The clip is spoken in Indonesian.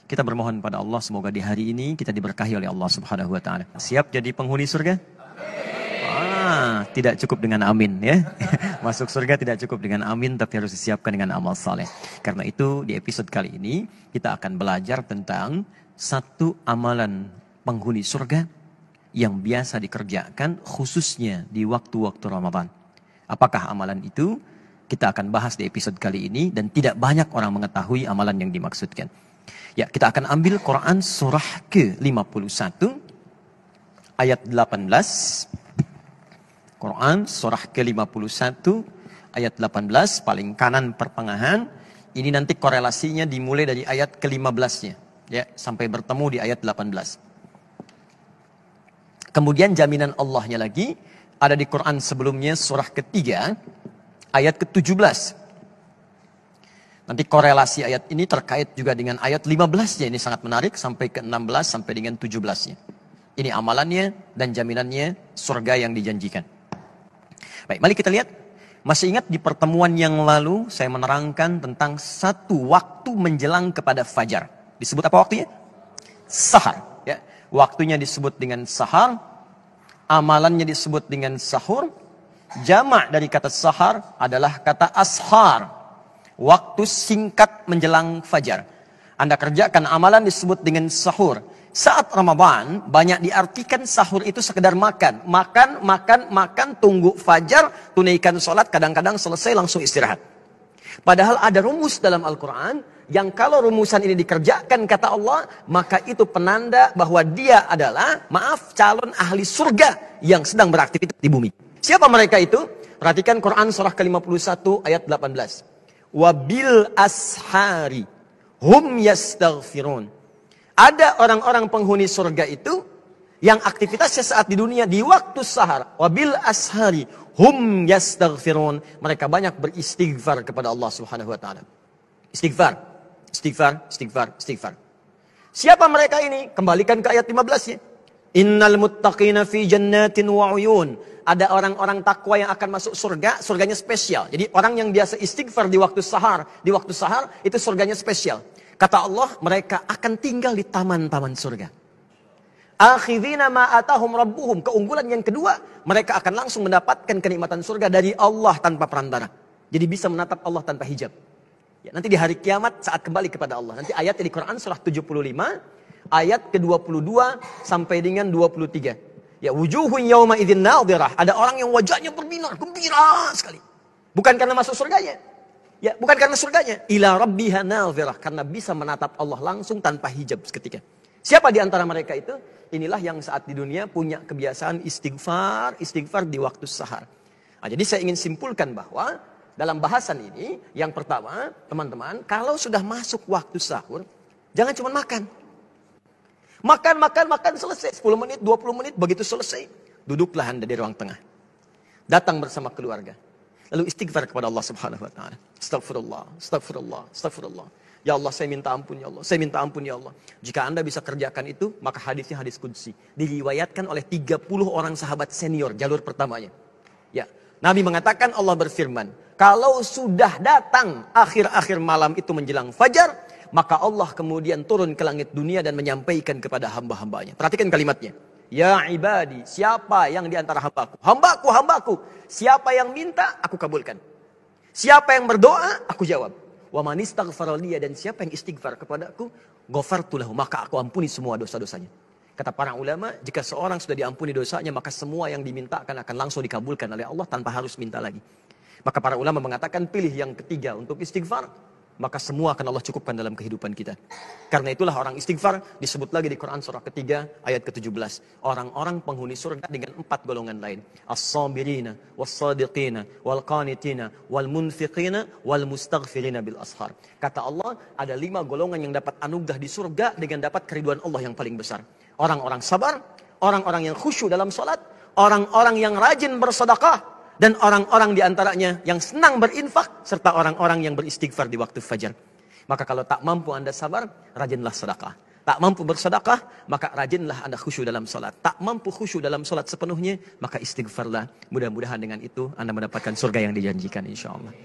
Kita bermohon pada Allah semoga di hari ini kita diberkahi oleh Allah Subhanahu wa taala. Siap jadi penghuni surga? Tidak cukup dengan amin ya. Masuk surga tidak cukup dengan amin, tapi harus disiapkan dengan amal saleh. Karena itu di episode kali ini kita akan belajar tentang satu amalan penghuni surga yang biasa dikerjakan khususnya di waktu-waktu Ramadan. Apakah amalan itu? Kita akan bahas di episode kali ini dan tidak banyak orang mengetahui amalan yang dimaksudkan. Ya, kita akan ambil Quran surah ke-51 ayat 18. Quran surah ke-51 ayat 18 paling kanan pertengahan. Ini nanti korelasinya dimulai dari ayat ke-15-nya ya sampai bertemu di ayat 18. Kemudian jaminan Allahnya lagi ada di Quran sebelumnya surah ketiga ayat ke-17. Nanti korelasi ayat ini terkait juga dengan ayat 15-nya. Ini sangat menarik sampai ke 16 sampai dengan 17-nya. Ini amalannya dan jaminannya surga yang dijanjikan. Baik, mari kita lihat. Masih ingat di pertemuan yang lalu saya menerangkan tentang satu waktu menjelang kepada fajar. Disebut apa waktunya? Sahar. Ya. Waktunya disebut dengan sahar. Amalannya disebut dengan sahur. Jamak dari kata sahar adalah kata ashar. Waktu singkat menjelang fajar. Anda kerjakan amalan disebut dengan sahur. Saat Ramadan banyak diartikan sahur itu sekedar makan. Makan, tunggu fajar, tunaikan sholat, kadang-kadang selesai langsung istirahat. Padahal ada rumus dalam Al-Quran yang kalau rumusan ini dikerjakan kata Allah, maka itu penanda bahwa dia adalah, calon ahli surga yang sedang beraktivitas di bumi. Siapa mereka itu? Perhatikan Quran surah ke-51 ayat 18. Wabil ashari hum yastaghfirun. Ada orang-orang penghuni surga itu yang aktivitasnya saat di dunia di waktu sahar. Wabil ashari hum yastaghfirun. Mereka banyak beristighfar kepada Allah Subhanahu wa taala. Istighfar. Siapa mereka ini? Kembalikan ke ayat 15-nya. Innal muttaqina fi jannatin wa uyun. Ada orang-orang takwa yang akan masuk surga, surganya spesial. Jadi orang yang biasa istighfar di waktu sahar itu surganya spesial. Kata Allah, mereka akan tinggal di taman-taman surga. Akhidhina ma atahum rabbuhum. Keunggulan yang kedua, mereka akan langsung mendapatkan kenikmatan surga dari Allah tanpa perantara. Jadi bisa menatap Allah tanpa hijab. Ya, nanti di hari kiamat saat kembali kepada Allah. Nanti ayatnya di Quran surah 75, ayat ke-22 sampai dengan 23. Ya, wujuhun yauma idzin nadhirah. Ada orang yang wajahnya berbinar, gembira sekali. Bukan karena masuk surganya. Ya, bukan karena surganya. Ila rabbiha nadhirah, karena bisa menatap Allah langsung tanpa hijab seketika. Siapa di antara mereka itu? Inilah yang saat di dunia punya kebiasaan istighfar di waktu sahar. Nah, jadi saya ingin simpulkan bahwa dalam bahasan ini, yang pertama, teman-teman, kalau sudah masuk waktu sahur, jangan cuma makan. Makan, selesai. 10 menit, 20 menit, begitu selesai. Duduklah Anda di ruang tengah. Datang bersama keluarga. Lalu istighfar kepada Allah Subhanahu wa taala. Astagfirullah. Ya Allah, saya minta ampun ya Allah. Saya minta ampun ya Allah. Jika Anda bisa kerjakan itu, maka hadisnya hadis qudsi. Diriwayatkan oleh 30 orang sahabat senior jalur pertamanya. Ya, Nabi mengatakan, Allah berfirman, kalau sudah datang akhir-akhir malam itu menjelang fajar, maka Allah kemudian turun ke langit dunia dan menyampaikan kepada hamba-hambanya. Perhatikan kalimatnya. Ya ibadi, siapa yang di antara hambaku? Hambaku. Siapa yang minta, aku kabulkan. Siapa yang berdoa, aku jawab. Wa man istaghfara liya, dan siapa yang istighfar kepadaku, ghafartu lahu, maka aku ampuni semua dosa-dosanya. Kata para ulama, jika seorang sudah diampuni dosanya, maka semua yang dimintakan akan langsung dikabulkan oleh Allah tanpa harus minta lagi. Maka para ulama mengatakan pilih yang ketiga untuk istighfar, maka semua akan Allah cukupkan dalam kehidupan kita. Karena itulah orang istighfar disebut lagi di Quran surah ketiga ayat ke-17. Orang-orang penghuni surga dengan 4 golongan lain. As-sabirina, was-sadiqina, wal-qanitina, wal-munfiqina, wal-mustaghfirina bil ashar. Kata Allah, ada 5 golongan yang dapat anugerah di surga dengan dapat keriduan Allah yang paling besar. Orang-orang sabar, orang-orang yang khusyuk dalam salat, orang-orang yang rajin bersedekah, dan orang-orang diantaranya yang senang berinfak, serta orang-orang yang beristighfar di waktu fajar. Maka kalau tak mampu Anda sabar, rajinlah sedekah. Tak mampu bersedekah, maka rajinlah Anda khusyuk dalam salat. Tak mampu khusyuk dalam salat sepenuhnya, maka istighfarlah. Mudah-mudahan dengan itu Anda mendapatkan surga yang dijanjikan insya Allah.